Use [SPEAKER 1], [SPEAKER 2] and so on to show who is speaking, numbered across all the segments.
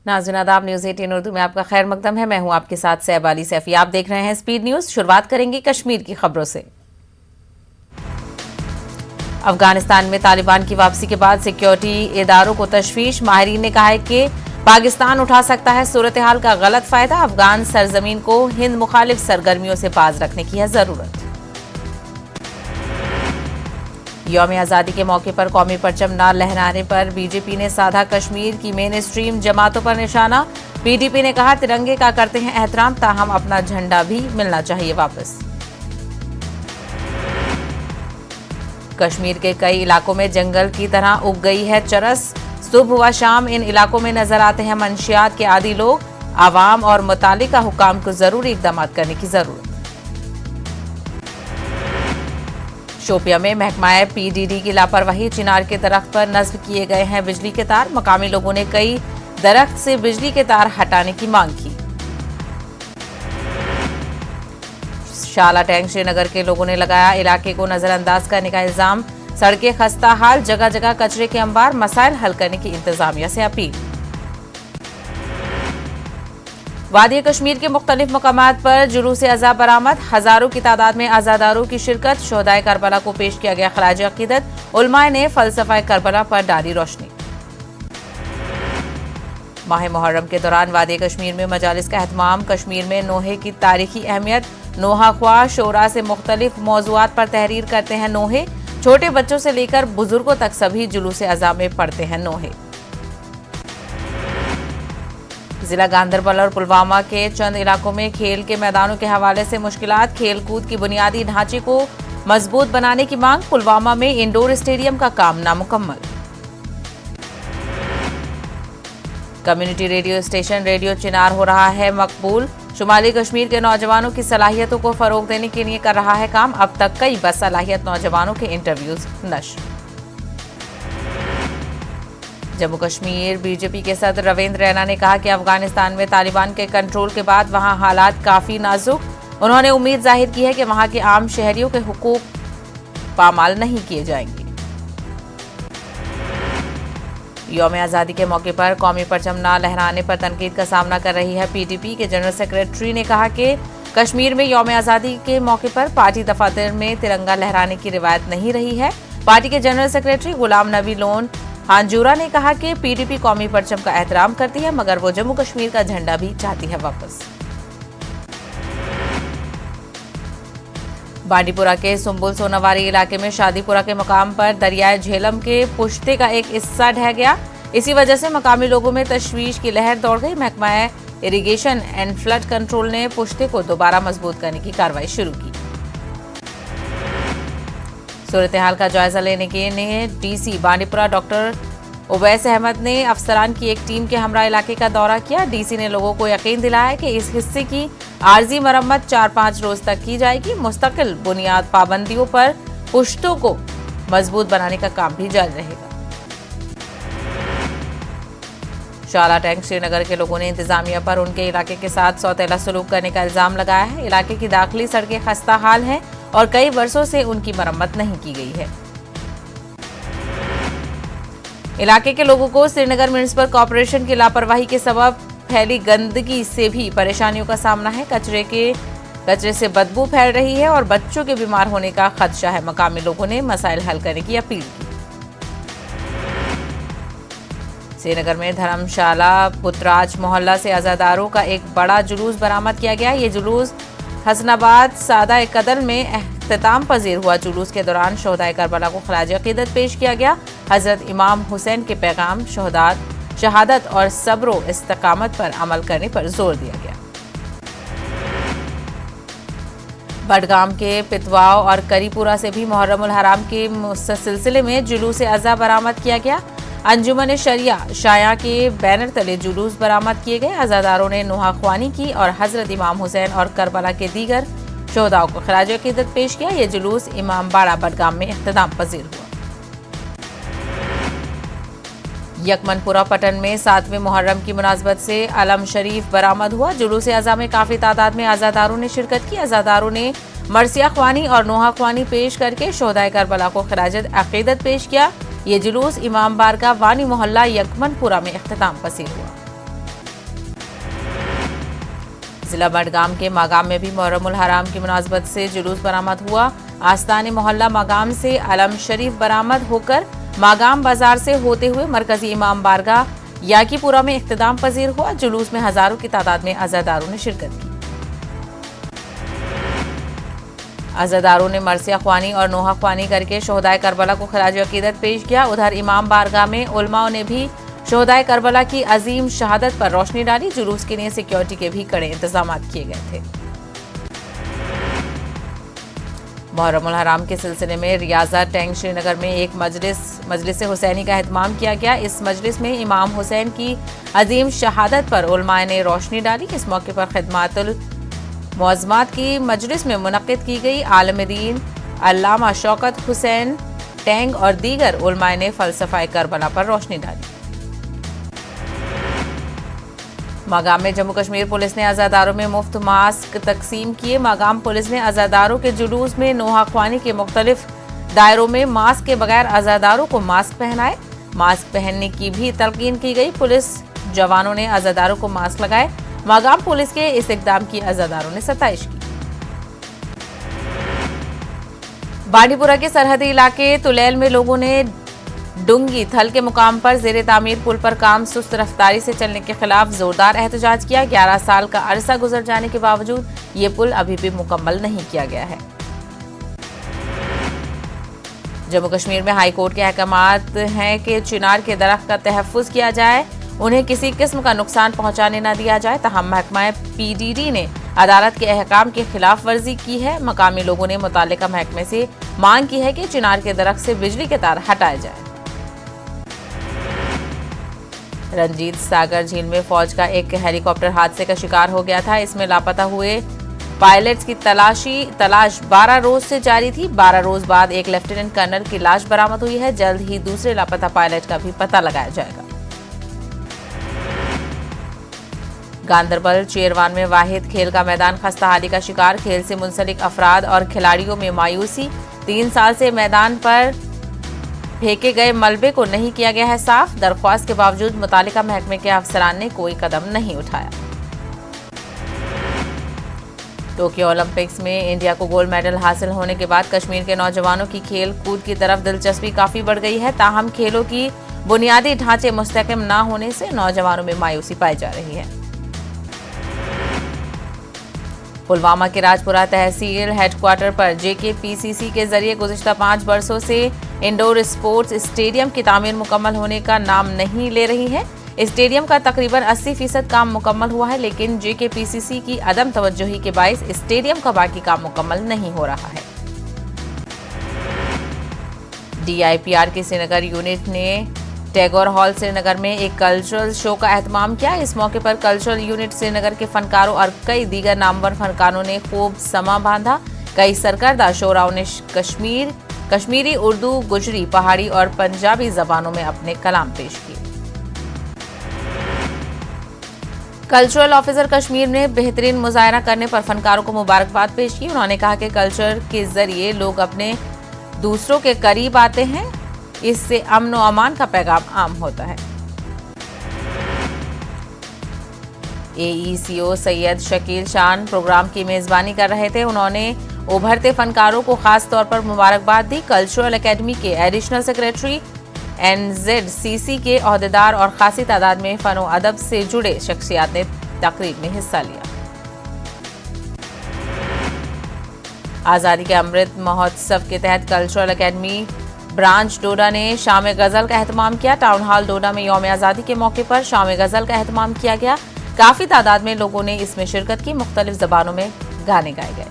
[SPEAKER 1] नाज़रीन आदाब, न्यूज़ 18 उर्दू में आपका खैर मकदम है। मैं हूं आपके साथ सैबाली सैफी। आप देख रहे हैं स्पीड न्यूज़। शुरुआत करेंगे कश्मीर की खबरों से। अफगानिस्तान में तालिबान की वापसी के बाद सिक्योरिटी इदारों को तशवीश। माहिरीन ने कहा है कि पाकिस्तान उठा सकता है सूरत हाल का गलत फायदा। अफगान सरजमीन को हिंद मुखालिफ सरगर्मियों से बाज रखने की है जरूरत। यौम आज़ादी के मौके पर कौमी परचम न लहराने पर बीजेपी ने साधा कश्मीर की मेन स्ट्रीम जमातों पर निशाना। पीडीपी ने कहा तिरंगे का करते हैं एहतराम, ताहम अपना झंडा भी मिलना चाहिए वापस। कश्मीर के कई इलाकों में जंगल की तरह उग गई है चरस। सुबह व शाम इन इलाकों में नजर आते हैं मंशियात के आदी लोग। आवाम और मुतालिका हुकाम को जरूरी इकदाम करने की जरूरत। शोपिया में महकमा पीडीडी की लापरवाही। चिनार के दरख्त पर नस्ब किए गए हैं बिजली के तार। मकामी लोगों ने कई दरख्त से बिजली के तार हटाने की मांग की। शाला टैंक श्रीनगर के लोगों ने लगाया इलाके को नजरअंदाज करने का इल्जाम। सड़कें खस्ता हाल, जगह जगह कचरे के अंबार। मसाइल हल करने की इंतजामिया से अपील। वादी कश्मीर के मुख्तलिफ मकामात पर जुलूस अज़ा बरामद। हजारों की तादाद में आज़ादारों की शिरकत। शोहदाए करबला को पेश किया गया खराज अकीदत। उलमाए ने फलसफा करबला पर डाली रोशनी। माह मुहर्रम के दौरान वादी कश्मीर में मजालिस का एहतमाम। कश्मीर में नोहे की तारीखी अहमियत। नोहा ख्वाह शोरा से मुख्तलिफ मौज़ूआत पर तहरीर करते हैं नोहे। छोटे बच्चों से लेकर बुजुर्गों तक सभी जुलूस अज़ा में पढ़ते हैं नोहे। जिला गांधरबल और पुलवामा के चंद इलाकों में खेल के मैदानों के हवाले से मुश्किलात। खेल कूद की बुनियादी ढांचे को मजबूत बनाने की मांग। पुलवामा में इंडोर स्टेडियम का काम नामुकम्मल। कम्युनिटी रेडियो स्टेशन रेडियो चिनार हो रहा है मकबूल। शुमाली कश्मीर के नौजवानों की सलाहियतों को फरोग देने के लिए कर रहा है काम। अब तक कई बसलाहियत नौजवानों के इंटरव्यूज नश्र। जम्मू कश्मीर बीजेपी के सदर रविंद्र रैना ने कहा कि अफगानिस्तान में तालिबान के कंट्रोल के बाद वहां हालात काफी नाजुक। उन्होंने उम्मीद जाहिर की है कि वहां के आम शहरियों के हुकूक पामाल नहीं किए जाएंगे। यौम आज़ादी के मौके पर कौमी परचम न लहराने पर तनकीद का सामना कर रही है पीडीपी के जनरल सेक्रेटरी ने कहा कि कश्मीर में यौम आज़ादी के मौके पर पार्टी दफातर में तिरंगा लहराने की रिवायत नहीं रही है। पार्टी के general secretary Ghulam Nabi loan Hanjura ने कहा कि पीडीपी कौमी परचम का एहतराम करती है, मगर वो जम्मू कश्मीर का झंडा भी चाहती है वापस। बांडीपुरा के सुंबुल सोनावारी इलाके में शादीपुरा के मकाम पर दरियाए झेलम के पुश्ते का एक हिस्सा ढह गया। इसी वजह से मकामी लोगों में तशवीश की लहर दौड़ गई। महकमा इरिगेशन एंड फ्लड कंट्रोल ने पुश्ते को दोबारा मजबूत करने की कार्रवाई शुरू की। सूरत हाल का जायजा लेने के लिए डीसी बांडीपुरा डॉक्टर उवैस अहमद ने अफसरान की एक टीम के हमरा इलाके का दौरा किया। डीसी ने लोगों को यकीन दिलाया कि इस हिस्से की आर्जी मरम्मत 4-5 रोज तक की जाएगी। मुस्तकिल बुनियाद पाबंदियों पर पुश्तों को मजबूत बनाने का काम भी जारी रहेगा। शाला टैंक श्रीनगर के लोगों ने इंतजामिया पर उनके इलाके के साथ सौतेला सलूक करने का इल्जाम लगाया है। इलाके की दाखिली सड़कें खस्ता हाल हैं और कई वर्षों से उनकी मरम्मत नहीं की गई है। इलाके के लोगों को श्रीनगर म्युनिसिपल कॉर्पोरेशन की लापरवाही के सबब फैली गंदगी से भी परेशानियों का सामना है। कचरे से बदबू फैल रही है और बच्चों के बीमार होने का खदशा है। मकामी लोगों ने मसाइल हल करने की अपील की। श्रीनगर में धर्मशाला पुतराज मोहल्ला से आज़ादारों का एक बड़ा जुलूस बरामद किया गया। ये जुलूस हसनाबाद सादा कदल में इख्तिताम पजीर हुआ। जुलूस के दौरान शोहदाए करबला को खराज अकीदत पेश किया गया। हजरत इमाम हुसैन के पैगाम शहादत और सब्र व इस्तकामत पर अमल करने पर जोर दिया गया। बडगाम के पितवाव और करीपुरा से भी मुहर्रमुल हराम के सिलसिले में जुलूस अज़ा बरामद किया गया। अंजुमन शरिया शाया के बैनर तले जुलूस बरामद किए गए। अज़ादारों ने नुहाख्वानी की और हजरत इमाम हुसैन और करबला के दीगर शोहदाओं को खराज अकीदत पेश किया। यह जुलूस इमाम बाड़ा बडगाम में इख्तिताम पजीर हुआ। यकमनपुरा पटन में 7वें मुहर्रम की मुनासबत से अलम शरीफ बरामद हुआ। जुलूस अज़ा में काफी तादाद में आज़ादारों ने शिरकत की। आज़ादारों ने मरसिया ख्वानी और नोहा ख्वानी पेश करके शोहदाए करबला को खराज अकीदत पेश किया। ये जुलूस इमाम बारगाह वानी मोहल्ला यकमनपुरा में इख्तिताम पसीर हुआ। जिला बडगाम के मागाम में भी मुहर्रमुल हराम की मुनासबत से जुलूस बरामद हुआ। आस्ताने मोहल्ला मागाम से अलम शरीफ बरामद होकर मागाम बाजार से होते हुए मरकजी इमाम बारगाह याकीपुरा में इख्तिताम पजीर हुआ। जुलूस में हजारों की तादाद में अज़ादारों ने शिरकत की। अज़ादारों ने मरसिया ख्वानी और नोहा ख्वानी करके शोहदाए करबला को खराज अकीदत पेश किया। उधर इमाम बारगाह में उलमाओं ने भी शोहदाए करबला की अजीम शहादत पर रोशनी डाली। जुलूस के लिए सिक्योरिटी के भी कड़े इंतजाम किए गए थे। मुहर्रमुल हराम के सिलसिले में रियाजा टैंक श्रीनगर में एक मजलिस हुसैनी का एहतमाम किया गया। इस मजलिस में इमाम हुसैन की अजीम शहादत पर उलमाए ने रोशनी डाली। इस मौके पर खिदमातुल मुअज़्ज़मात की मजलिस में मुनक़्क़िद की गई। आलिम दीन अल्लामा शौकत हुसैन टैंक और दीगर उलमाए ने फ़लसफ़ाए करबला पर रोशनी डाली। मागाम में जम्मू कश्मीर पुलिस ने अज़ादारों में मुफ्त मास्क तकसीम किए। मागाम पुलिस ने अज़ादारों के जुलूस में नोहा ख्वानी के मुख्तलिफ दायरों में मास्क के बगैर अज़ादारों को मास्क पहनाए। मास्क पहनने की भी तलकीन की गई। पुलिस जवानों ने अज़ादारों को मास्क लगाए। मागाम पुलिस के इस इक़दाम की अज़ादारों ने सताइश की। बांडीपुरा के सरहदी इलाके तुलैल में लोगों ने डुंगी थल के मुकाम पर ज़ेरे तामीर पुल पर काम सुस्त रफ्तारी से चलने के खिलाफ जोरदार एहतजाज किया। 11 साल का अरसा गुजर जाने के बावजूद ये पुल अभी भी मुकम्मल नहीं किया गया है। जम्मू कश्मीर में हाई कोर्ट के अहकामात हैं कि चिनार के दरख्त का तहफ़्फ़ुज़ किया जाए, उन्हें किसी किस्म का नुकसान पहुंचाने न दिया जाए। तहम महकमा PDD ने अदालत के अहकाम की खिलाफ वर्जी की है। मकामी लोगों ने मुतालिका महकमे से मांग की है कि चिनार के दरख्त से बिजली के तार हटाए जाए। रंजीत सागर झील में फौज का एक हेलीकॉप्टर हादसे का शिकार हो गया था। इसमें लापता हुए पायलट्स की तलाश 12 रोज से जारी थी। 12 रोज बाद एक लेफ्टिनेंट कर्नल की लाश बरामद हुई है। जल्द ही दूसरे लापता पायलट का भी पता लगाया जाएगा। गांदरबल चेरवान में वाहिद खेल का मैदान खस्ताहाली का शिकार। खेल से मुंसलिक अफराद और खिलाड़ियों में मायूसी। 3 साल से मैदान पर फेंके गए मलबे को नहीं किया गया है साफ। दरख्वास्त के बावजूद मुतालिका महकमे के अफसरान ने कोई कदम नहीं उठाया। टोक्यो ओलंपिक्स में इंडिया को गोल्ड मेडल हासिल होने के बाद कश्मीर के नौजवानों की खेल कूद की तरफ दिलचस्पी काफी बढ़ गई है। ताहम खेलों की बुनियादी ढांचे मुस्तहकम न होने से नौजवानों में मायूसी पाई जा रही है। पुलवामा के राजपुरा तहसील हेडक्वार्टर पर JKPCC के जरिए गुज़िश्ता 5 बरसों से इंडोर स्पोर्ट्स स्टेडियम की तामीर मुकम्मल होने का नाम नहीं ले रही है। स्टेडियम का तकरीबन 80% काम मुकम्मल हुआ है, लेकिन JKPCC की अदम तवज्जोही के बाइस स्टेडियम का बाकी काम मुकम्मल नहीं हो रहा है। DIPR की श्रीनगर यूनिट ने टैगोर हॉल श्रीनगर में एक कल्चरल शो का एहतमाम किया। इस मौके पर कल्चरल यूनिट श्रीनगर के फनकारों और कई दीगर नामवर फनकारों ने खूब समा बांधा। कई सरकर्दा शोराओं ने कश्मीरी, उर्दू, गुजरी, पहाड़ी और पंजाबी जबानों में अपने कलाम पेश किए। कल्चरल ऑफिसर कश्मीर ने बेहतरीन मुजाहरा करने पर फनकारों को मुबारकबाद पेश की। उन्होंने कहा कि कल्चर के जरिए लोग अपने दूसरों के करीब आते हैं, इससे अमन व अमान का पैगाम आम होता है। AECO सैयद शकील शान प्रोग्राम की मेजबानी कर रहे थे। उन्होंने उभरते फनकारों को खास तौर पर मुबारकबाद दी। कल्चरल एकेडमी के एडिशनल सेक्रेटरी, NZCC के ओहदेदार और खासी तादाद में फन व अदब से जुड़े शख्सियात ने तकरीब में हिस्सा लिया। आज़ादी के अमृत महोत्सव के तहत कल्चरल एकेडमी ब्रांच डोडा ने शाम गज़ल का एहतमाम किया। टाउन हॉल डोडा में यौम आज़ादी के मौके पर शाम गज़ल का एहतमाम किया गया। काफ़ी तादाद में लोगों ने इसमें शिरकत की। मुख्तलिफ ज़बानों में गाने गाए गए।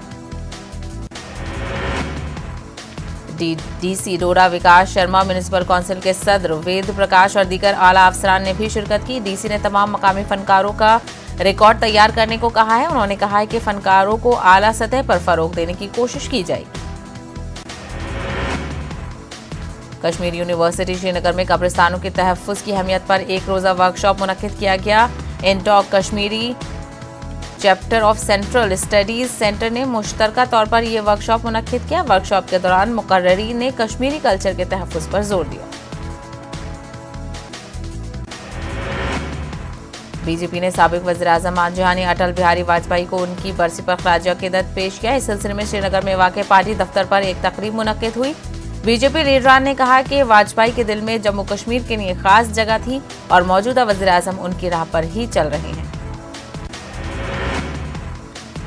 [SPEAKER 1] DC डोडा विकास शर्मा, म्यूनिसिपल काउंसिल के सदर वेद प्रकाश और दीगर आला अफसरान ने भी शिरकत की। DC ने तमाम मकामी फनकारों का रिकॉर्ड तैयार करने को कहा है। उन्होंने कहा है कि फनकारों को आला सतह पर फरोग देने की कोशिश की जाएगी। कश्मीर यूनिवर्सिटी श्रीनगर में कब्रिस्तानों के तहफ़्फ़ुज़ की अहमियत पर एक रोज़ा वर्कशॉप मुनक़्क़िद किया गया। INTACH Kashmiri chapter of central studies centre ने मुश्तरका तौर पर यह वर्कशॉप मुनक़्क़िद किया। वर्कशॉप के दौरान मुक़र्ररीन ने कश्मीरी कल्चर के तहफ़्फ़ुज़ पर जोर दिया। बीजेपी ने साबिक वज़ीर-ए-आज़म आंजहानी अटल बिहारी वाजपेयी को उनकी बरसी पर खराज अकीदत पेश किया। इस सिलसिले में श्रीनगर में वाक़ पार्टी दफ्तर पर एक तकरीब मुनक्किद हुई। बीजेपी लीडरान ने कहा कि वाजपेयी के दिल में जम्मू कश्मीर के लिए खास जगह थी और मौजूदा वज़ीर-ए-आज़म उनकी राह पर ही चल रहे हैं।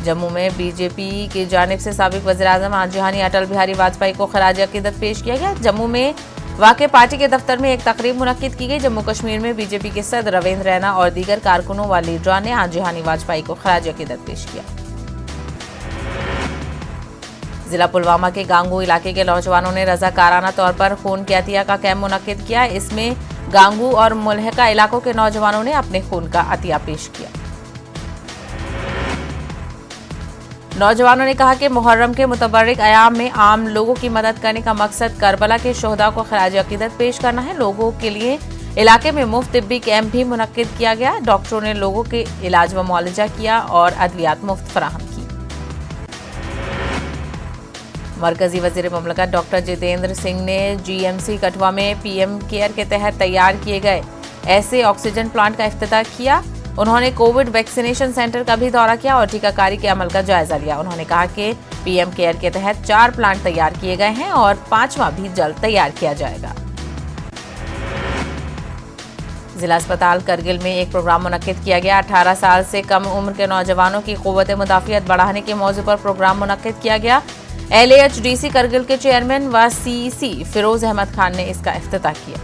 [SPEAKER 1] जम्मू में बीजेपी की जानिब से साबिक वज़ीर-ए-आज़म आंजहानी अटल बिहारी वाजपेयी को खराज अकीदत पेश किया गया। जम्मू में वाक़े पार्टी के दफ्तर में एक तकरीब मुनक्किद की गई। जम्मू कश्मीर में बीजेपी के सदर रविंद्र रैना और दीगर कारकुनों व लीडरान ने आंजहानी वाजपेयी को खराज अकीदत पेश किया। जिला पुलवामा के गांगू इलाके के नौजवानों ने रजाकाराना तौर पर खून के अतिया का कैंप मुनक्किद किया। इसमें गांगू और मुल्हिका इलाकों के नौजवानों ने अपने खून का अतिया पेश किया। नौजवानों ने कहा कि मुहर्रम के मुतबर्रिक अयाम में आम लोगों की मदद करने का मकसद करबला के शोहदा को खराज अकीदत पेश करना है। लोगों के लिए इलाके में मुफ्त तिब्बी कैंप भी मुनक्किद किया गया। डॉक्टरों ने लोगों के इलाज व मुआलजा किया और अद्वियात मुफ्त फराहम की। मरकजी वजीर ममलकत डॉक्टर जितेंद्र सिंह ने GMC कठुआ में PM केयर के तहत तैयार किए गए ऐसे ऑक्सीजन प्लांट का इफ्तिताह किया। उन्होंने कोविड वैक्सीनेशन सेंटर का भी दौरा किया और टीकाकारी के अमल का जायजा लिया। उन्होंने कहा कि PM केयर के तहत 4 प्लांट तैयार किए गए हैं और 5वां भी जल्द तैयार किया जाएगा। जिला अस्पताल करगिल में एक प्रोग्राम मुनक्किद किया गया। 18 साल से कम उम्र के नौजवानों की क़ुव्वत मुदाफ़ियत बढ़ाने के मौजू पर प्रोग्राम मुनक्किद किया गया। LAHDC करगिल के चेयरमैन व CEC फिरोज अहमद खान ने इसका इफ्तिताह किया।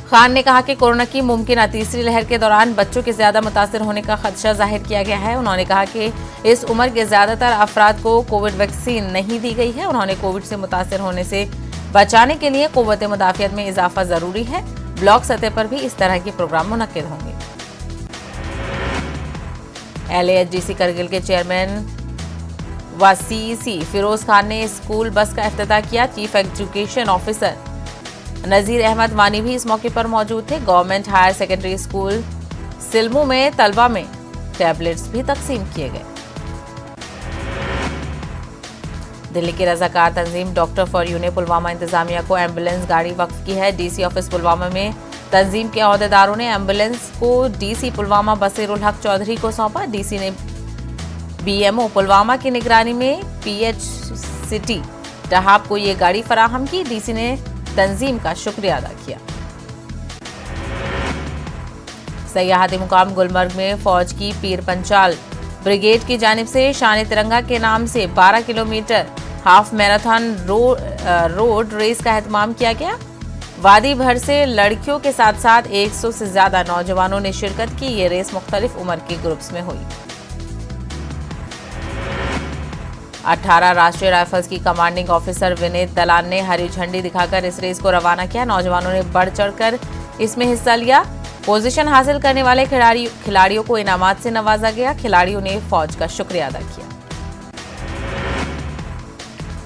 [SPEAKER 1] खान ने कहा कि कोरोना की मुमकिन तीसरी लहर के दौरान बच्चों के ज्यादा मुतासर होने का खदशा जाहिर किया गया है। उन्होंने कहा कि इस उम्र के ज्यादातर अफराद को कोविड वैक्सीन नहीं दी गई है। उन्होंने कोविड से मुतासर होने से बचाने के लिए क़ुव्वत मुदाफ़ियत में इजाफा जरूरी है। ब्लॉक सतह पर भी इस तरह के प्रोग्राम मुनक्किद होंगे। LAHDC करगिल के चेयरमैन व CEC फिरोज खान ने स्कूल बस का इफ्तिताह किया। Chief education officer Nazir Ahmad वानी भी इस मौके पर मौजूद थे। Government higher secondary school Silmu में तलबा में टैबलेट्स भी तकसीम किए गए। दिल्ली की रजाकार तंजीम डॉक्टर फॉर यू ने पुलवामा इंतजामिया को एम्बुलेंस गाड़ी वक्फ की है। DC ऑफिस पुलवामा में तंजीम के अहदेदारों ने एम्बुलेंस को DC पुलवामा बसीरुल हक चौधरी को सौंपा। DC ने BMO पुलवामा की निगरानी में PH-City डहाब को ये गाड़ी फराहम की। DC ने तंजीम का शुक्रिया अदा किया। सयाहती मुकाम गुलमर्ग में फौज की पीर पंचाल ब्रिगेड की जानिब से शान तिरंगा के नाम से 12 kilometre half marathon road race का एहतमाम किया गया। वादी भर से लड़कियों के साथ साथ 100 से ज्यादा नौजवानों ने शिरकत की। ये रेस मुख्तलिफ उम्र के ग्रुप्स में हुई। 18 राष्ट्रीय राइफल्स की कमांडिंग ऑफिसर विनीत दलान ने हरी झंडी दिखाकर इस रेस को रवाना किया। नौजवानों ने बढ़ चढ़कर इसमें हिस्सा लिया। पोजीशन हासिल करने वाले खिलाड़ियों को इनामात से नवाजा गया। खिलाड़ियों ने फौज का शुक्रिया अदा किया।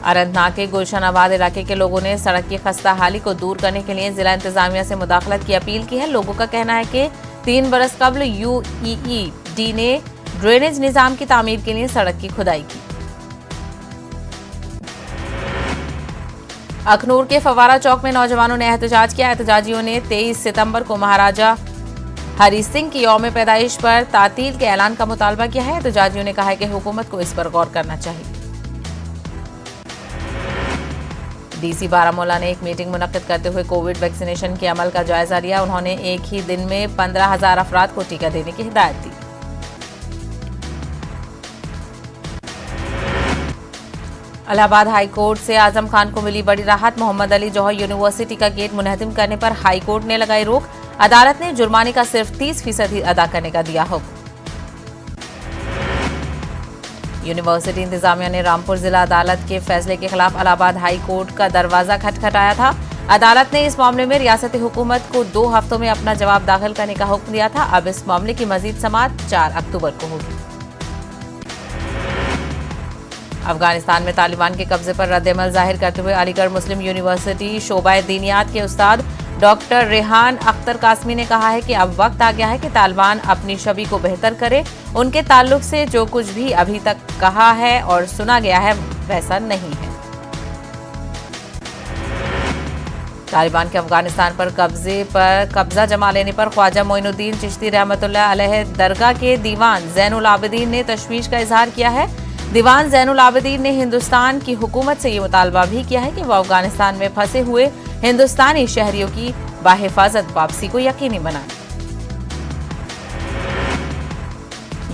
[SPEAKER 1] अनंतनाग के गुलशन-आबाद इलाके के लोगों ने सड़क की खस्ता हाली को दूर करने के लिए जिला इंतजामिया से मुदाखलत की अपील की है। लोगों का कहना है कि 3 बरस कबल UEED ने ड्रेनेज निजाम की तामीर के लिए सड़क की खुदाई की। अखनूर के फवारा चौक में नौजवानों ने एहतजाज किया। एहतजाजियों ने 23 सितंबर को महाराजा हरि सिंह की यौम पैदाइश पर तातील के ऐलान का मुतालबा किया है। एहतजाजियों ने कहा है कि हुकूमत को इस पर गौर करना चाहिए। DC बारामूला ने एक मीटिंग मुनक्किद करते हुए कोविड वैक्सीनेशन के अमल का जायजा लिया। उन्होंने एक ही दिन में 15,000 अफराद को टीका देने की हिदायत दी। इलाहाबाद हाई कोर्ट से आजम खान को मिली बड़ी राहत। मोहम्मद अली जौहर यूनिवर्सिटी का गेट मुनहदिम करने पर हाई कोर्ट ने लगाई रोक। अदालत ने जुर्माने का सिर्फ 30% अदा करने का दिया हुक्म। यूनिवर्सिटी इंतजामिया ने रामपुर जिला अदालत के फैसले के खिलाफ इलाहाबाद हाई कोर्ट का दरवाजा खटखटाया था। अदालत ने इस मामले में रियासती हुकूमत को 2 हफ्तों में अपना जवाब दाखिल करने का हुक्म दिया था। अब इस मामले की मजीद समाअत 4 अक्टूबर को होगी। अफगानिस्तान में तालिबान के कब्जे पर रद्द-ए-अमल जाहिर करते हुए अलीगढ़ मुस्लिम यूनिवर्सिटी शोबा दीनियात के उस्ताद डॉक्टर रेहान अख्तर कासमी ने कहा है कि अब वक्त आ गया है कि तालिबान अपनी छवि को बेहतर करे। उनके ताल्लुक से जो कुछ भी अभी तक कहा है और सुना गया है वैसा नहीं है। तालिबान के अफगानिस्तान पर कब्जा जमा लेने पर ख्वाजा मोइनुद्दीन चिश्ती रहमतुल्लाह अलैह दरगाह के दीवान ज़ैनुल आबिदीन ने तशवीश का इजहार किया है। दीवान ज़ैनुल आबिदीन ने हिंदुस्तान की हुकूमत से ये मुतालबा भी किया है कि वह अफगानिस्तान में फंसे हुए हिंदुस्तानी शहरियों की बाहिफाजत वापसी को यकीनी बनाए।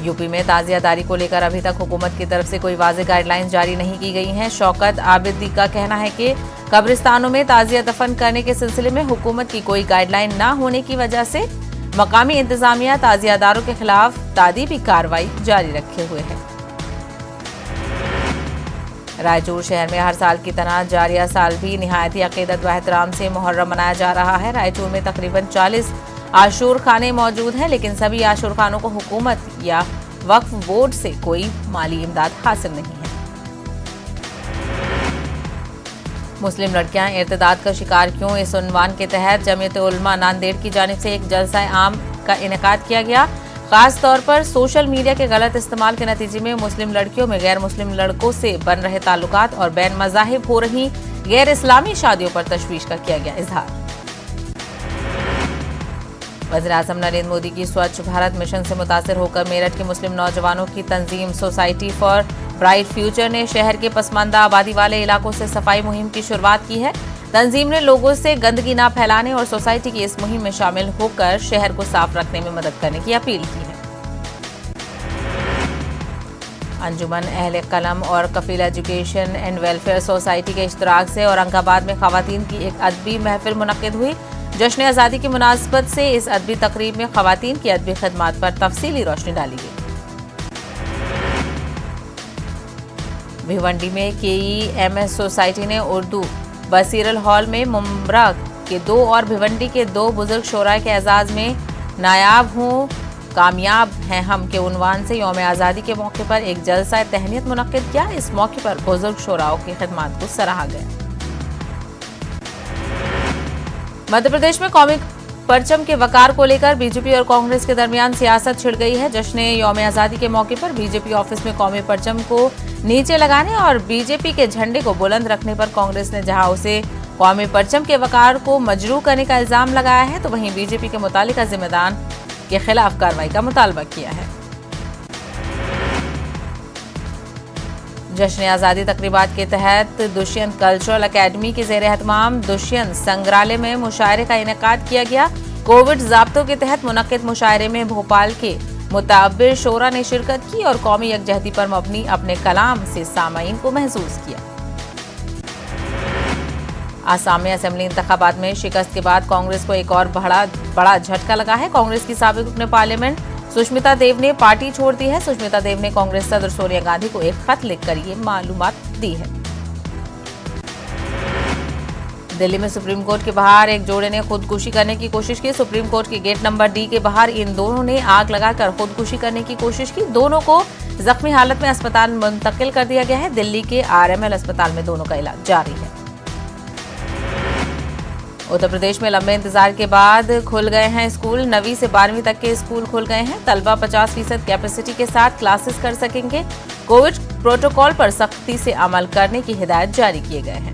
[SPEAKER 1] यूपी में ताजियादारी को लेकर अभी तक हुकूमत की तरफ से कोई वाज़ेह गाइडलाइंस जारी नहीं की गई हैं। शौकत आबिदी का कहना है कि कब्रिस्तानों में ताजिया दफन करने के सिलसिले में हुकूमत की कोई गाइडलाइन न होने की वजह से मकामी इंतजामिया ताजियादारों के खिलाफ तादीबी कार्रवाई जारी रखे हुए है। रायचूर शहर में हर साल की तरह जारिया साल भी निहायती अकीदत व एहतराम से मुहर्रम मनाया जा रहा है। रायचूर में तकरीबन 40 आशूर खाने मौजूद हैं, लेकिन सभी आशूर खानों को हुकूमत या वक्फ बोर्ड से कोई माली इमदाद हासिल नहीं है। मुस्लिम लड़कियां इर्तिदाद का शिकार क्यों, इस उन्वान के तहत जमीयत उलमा नांदेड़ की जानिब से एक जलसा आम का इनेकाद किया गया। खास तौर पर सोशल मीडिया के गलत इस्तेमाल के नतीजे में मुस्लिम लड़कियों में गैर मुस्लिम लड़कों से बन रहे ताल्लुकात और बैन मज़ाहिब हो रही गैर इस्लामी शादियों पर तशवीश का किया गया इजहार। वज़ीर-ए-आज़म नरेंद्र मोदी की स्वच्छ भारत मिशन से मुतासिर होकर मेरठ के मुस्लिम नौजवानों की तंजीम सोसाइटी फॉर ब्राइट फ्यूचर ने शहर के पसमानदा आबादी वाले इलाकों से सफाई मुहिम की शुरुआत की है। तंजीम ने लोगों से गंदगी न फैलाने और सोसाइटी की इस मुहिम में शामिल होकर शहर को साफ रखने में मदद करने की अपील की है। अंजुमन अहले कलम और कफील एजुकेशन एंड वेलफेयर सोसाइटी के इश्तराक से औरंगाबाद में खवातीन की एक अदबी महफिल मुनक्किद हुई। जश्न आज़ादी की मुनासबत से इस अदबी तकरीब में खवातीन की अदबी खदमात पर तफसीली रोशनी डाली गई। भिवंडी में KEMS सोसाइटी ने उर्दू बसीरल हॉल में मुमरा के 2 और भिवंडी के 2 बुजुर्ग शोराए के एजाज में नायाब हूँ कामयाब हैं हम के उन्वान से यौम आज़ादी के मौके पर एक जलसा तहनीत मुनक्किद किया। इस मौके पर बुजुर्ग शोराओं की खिदमत को सराहा गया। मध्य प्रदेश में कौमी परचम के वकार को लेकर बीजेपी और कांग्रेस के दरमियान सियासत छिड़ गई है। जश्न यौम आज़ादी के मौके पर बीजेपी ऑफिस में कौमी परचम को नीचे लगाने और बीजेपी के झंडे को बुलंद रखने पर कांग्रेस ने जहां उसे कौमी परचम के वकार को मजरू करने का इल्जाम लगाया है, तो वहीं बीजेपी के मुतालिका जिम्मेदार के खिलाफ कार्रवाई का मुतालबा किया है। जश्न आज़ादी तकरीबात के तहत दुष्यंत कल्चरल अकेडमी के ज़ेर एहतमाम दुष्यंत संग्रहालय में मुशायरे का इनेकाद किया गया। कोविड ज़ाब्तों के तहत मुनक्किद मुशायरे में भोपाल के मुताबिर शोरा ने शिरकत की और कौमी यकजहती पर मबनी अपने कलाम से सामाईन को महसूस किया। आसाम में असेंबली इंतखाबात में शिकस्त के बाद कांग्रेस को एक और बड़ा झटका लगा है। कांग्रेस की साबिक रुकने पार्लियामेंट सुष्मिता देव ने पार्टी छोड़ दी है। सुष्मिता देव ने कांग्रेस सदर सोनिया गांधी को एक खत लिखकर ये मालूमात दी है। दिल्ली में सुप्रीम कोर्ट के बाहर एक जोड़े ने खुदकुशी करने की कोशिश की। सुप्रीम कोर्ट के गेट नंबर D के बाहर इन दोनों ने आग लगाकर खुदकुशी करने की कोशिश की। दोनों को जख्मी हालत में अस्पताल मुंतकिल कर दिया गया है। दिल्ली के RML अस्पताल में दोनों का इलाज जारी है। उत्तर प्रदेश में लंबे इंतजार के बाद खुल गए हैं स्कूल। 9वीं से 12वीं तक के स्कूल खुल गए हैं। तलबा 50% कैपेसिटी के साथ क्लासेस कर सकेंगे। कोविड प्रोटोकॉल पर सख्ती से अमल करने की हिदायत जारी किए गए हैं।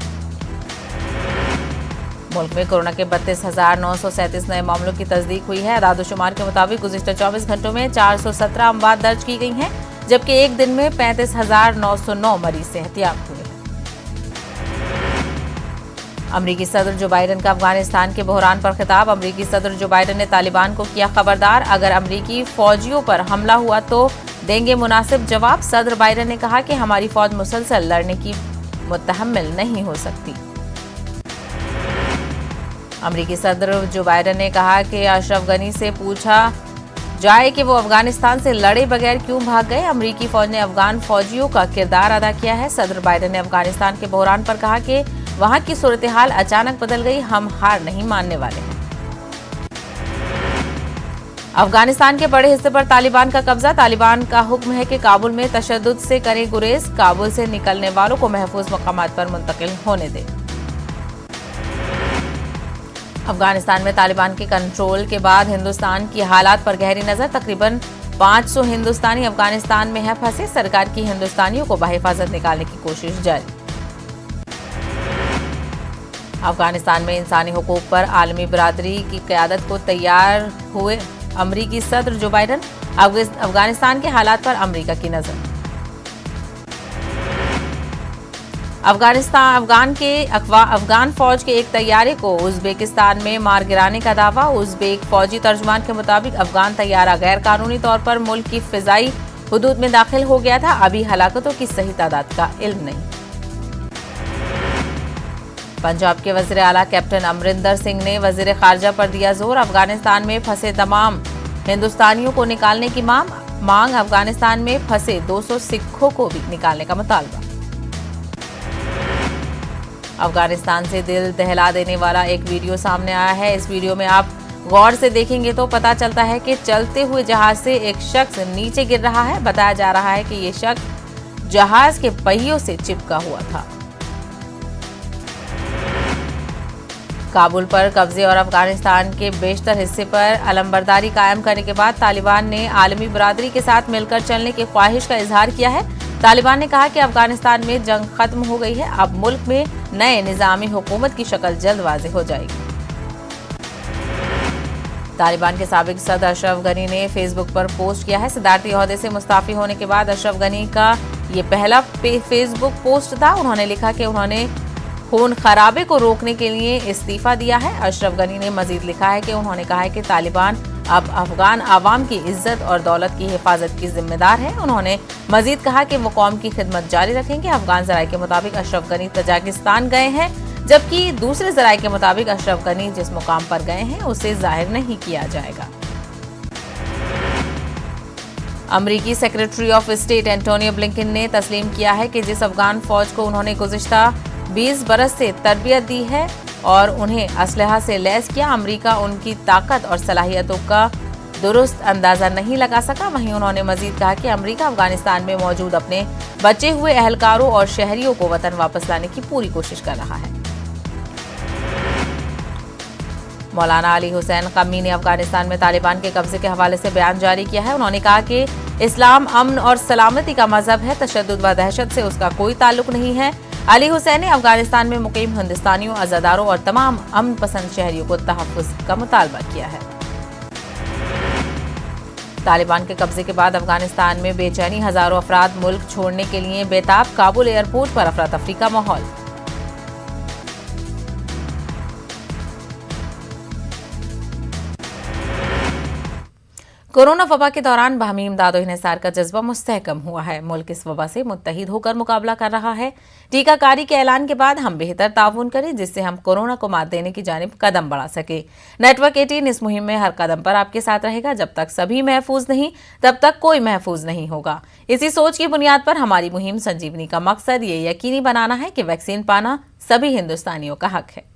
[SPEAKER 1] मुल्क में कोरोना के 32,937 नए मामलों की तस्दीक हुई है। आदादोशुमार के मुताबिक गुज़िश्ता 24 घंटों में 417 अमवात दर्ज की गई हैं, जबकि एक दिन में 35,909 मरीज सेहतियाब हुए हैं। अमरीकी सदर जो बाइडन का अफगानिस्तान के बहरान पर खिताब। अमरीकी सदर जो बाइडन ने तालिबान को किया खबरदार, अगर अमरीकी फौजियों पर हमला हुआ तो देंगे मुनासिब जवाब। सदर बाइडन ने कहा कि हमारी फौज मुसलसल लड़ने की मुतहम्मिल नहीं हो सकती। अमरीकी सदर जो बाइडन ने कहा कि अशरफ गनी से पूछा जाए कि वो अफगानिस्तान से लड़े बगैर क्यों भाग गए। अमरीकी फौज ने अफगान फौजियों का किरदार अदा किया है। सदर बाइडन ने अफगानिस्तान के बहरान पर कहा कि वहां की सूरत हाल अचानक बदल गई, हम हार नहीं मानने वाले हैं। अफगानिस्तान के बड़े हिस्से पर तालिबान का कब्जा। तालिबान का हुक्म है कि काबुल में तशद्दुद से करें गुरेज। काबुल से निकलने वालों को महफूज मकामात पर मुंतकिल होने दें। अफगानिस्तान में तालिबान के कंट्रोल के बाद हिंदुस्तान की हालात पर गहरी नजर। तकरीबन 500 हिंदुस्तानी अफगानिस्तान में है फंसे। सरकार की हिंदुस्तानियों को बाहिफाजत निकालने की कोशिश जारी। अफगानिस्तान में इंसानी हुकूक पर आलमी बिरादरी की क़यादत को तैयार हुए अमरीकी सदर जो बाइडन। अफगानिस्तान के हालात पर अमरीका की नजर। अफगान फौज के एक तैयारे को उज़्बेकिस्तान में मार गिराने का दावा। उज़्बेक फौजी तर्जुमान के मुताबिक अफगान तैयारा गैर कानूनी तौर पर मुल्क की फिजाई हुदूद में दाखिल हो गया था। अभी हलाकतों की सही तादाद का इल्म नहीं। पंजाब के वज़ीर आला कैप्टन अमरिंदर सिंह ने वज़ीर खारजा पर दिया जोर। अफगानिस्तान में फंसे तमाम हिंदुस्तानियों को निकालने की मांग। अफगानिस्तान में फंसे 200 सिखों को भी निकालने का मुतालबा। अफगानिस्तान से दिल दहला देने वाला एक वीडियो सामने आया है। इस वीडियो में आप गौर से देखेंगे तो पता चलता है कि चलते हुए जहाज से एक शख्स नीचे गिर रहा है। बताया जा रहा है कि ये शख्स जहाज के पहियों से चिपका हुआ था। काबुल पर कब्जे और अफगानिस्तान के बेशतर हिस्से पर अलमबरदारी कायम करने के बाद तालिबान ने आलमी बिरादरी के साथ मिलकर चलने की ख्वाहिश का इजहार किया है। तालिबान ने कहा कि अफगानिस्तान में जंग खत्म हो गई है। अब मुल्क में नए निज़ामी हुकूमत की शक्ल जल्द वाज़ेह हो जाएगी। तालिबान के साबिक सदर अशरफ गनी ने फेसबुक पर पोस्ट किया है। सदारती ओहदे से मुस्ताफी होने के बाद अशरफ गनी का ये पहला फेसबुक पोस्ट था। उन्होंने लिखा कि उन्होंने खून खराबे को रोकने के लिए इस्तीफा दिया है। अशरफ गनी ने मजीद लिखा है कि उन्होंने कहा है कि तालिबान अब अफगान आवाम की इज्जत और दौलत की हिफाजत की जिम्मेदार है। उन्होंने मजीद कहा कि वो कौम की खिदमत जारी रखेंगे। अफगान जराये के मुताबिक अशरफ गनी तजाकिस्तान गए हैं, जबकि दूसरे जराये के मुताबिक अशरफ गनी जिस मुकाम पर गए हैं उसे जाहिर नहीं किया जाएगा। अमरीकी secretary of state Antonio Blinken ने तस्लीम किया है कि जिस अफगान फौज को उन्होंने गुज़िश्ता 20 बरस से तरबियत दी है और उन्हें असलहा से लैस किया, अमरीका उनकी ताकत और सलाहियतों का दुरुस्त अंदाजा नहीं लगा सका। वहीं उन्होंने मजीद कहा कि अमरीका अफगानिस्तान में मौजूद अपने बचे हुए अहलकारों और शहरियों को वतन वापस लाने की पूरी कोशिश कर रहा है। मौलाना अली हुसैन क़मी ने अफगानिस्तान में तालिबान के कब्जे के हवाले से बयान जारी किया है। उन्होंने कहा कि इस्लाम अमन और सलामती का मजहब है, तशद्दुद व दहशत से उसका कोई ताल्लुक नहीं है। अली हुसैन ने अफगानिस्तान में मुकीम हिंदुस्तानियों, अज़ादारों और तमाम अमन पसंद शहरियों को तहफ़्फ़ुज़ का मुतालबा किया है। तालिबान के कब्जे के बाद अफगानिस्तान में बेचैनी, हजारों अफराद मुल्क छोड़ने के लिए बेताब। काबुल एयरपोर्ट पर अफरा तफरी का माहौल। कोरोना वबा के दौरान बाहमी इमदाद और इन्हिसार का जज्बा मुस्तहकम हुआ है। मुल्क इस वबा से मुत्तहिद होकर मुकाबला कर रहा है। टीकाकारी के ऐलान के बाद हम बेहतर ताउन करें, जिससे हम कोरोना को मात देने की जानिब कदम बढ़ा सके। नेटवर्क 18 इस मुहिम में हर कदम पर आपके साथ रहेगा। जब तक सभी महफूज नहीं, तब तक कोई महफूज नहीं होगा। इसी सोच की बुनियाद पर हमारी मुहिम संजीवनी का मकसद ये यकीनी बनाना है कि वैक्सीन पाना सभी हिंदुस्तानियों का हक है।